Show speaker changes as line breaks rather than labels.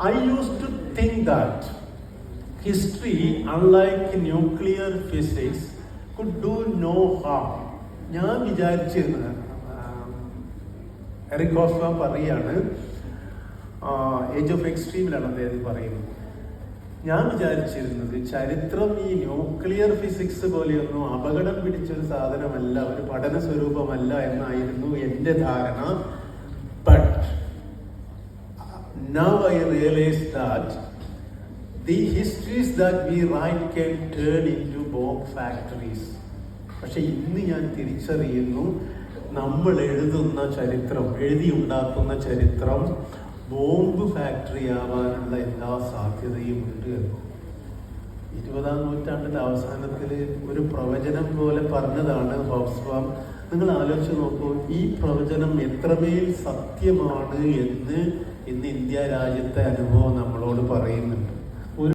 I used to think that history, unlike nuclear physics, could do no harm. ഞാൻ വിചാരിച്ചിരുന്നത്, Eric ഹോസ്ബാം പറയാണ്, age of എക്സ്ട്രീമിലാണ് അദ്ദേഹം പറയുന്നത്, ഞാൻ വിചാരിച്ചിരുന്നത് ചരിത്രം ഈ ന്യൂക്ലിയർ ഫിസിക്സ് പോലെയൊന്നും അപകടം പിടിച്ചൊരു സാധനമല്ല, ഒരു പഠന സ്വരൂപമല്ല എന്നായിരുന്നു എൻ്റെ ധാരണ. But now I realize that the histories that we write can turn into bomb factories. പക്ഷെ ഇന്ന് ഞാൻ തിരിച്ചറിയുന്നു, നമ്മൾ എഴുതുന്ന ചരിത്രം, എഴുതിയുണ്ടാക്കുന്ന ചരിത്രം ബോംബ് ഫാക്ടറി ആവാനുള്ള എല്ലാ സാധ്യതയും ഉണ്ട്. 20-ാം നൂറ്റാണ്ടിന്റെ അവസാനത്തിൽ ഒരു പ്രവചനം പോലെ പറഞ്ഞതാണ് ഹോബ്സ്ബാം. നിങ്ങൾ ആലോചിച്ച് നോക്കൂ, ഈ പ്രവചനം എത്രമേൽ സത്യമാണ് എന്ന് ഇന്ന് ഇന്ത്യ രാജ്യത്തെ അനുഭവം നമ്മളോട് പറയുന്നുണ്ട്.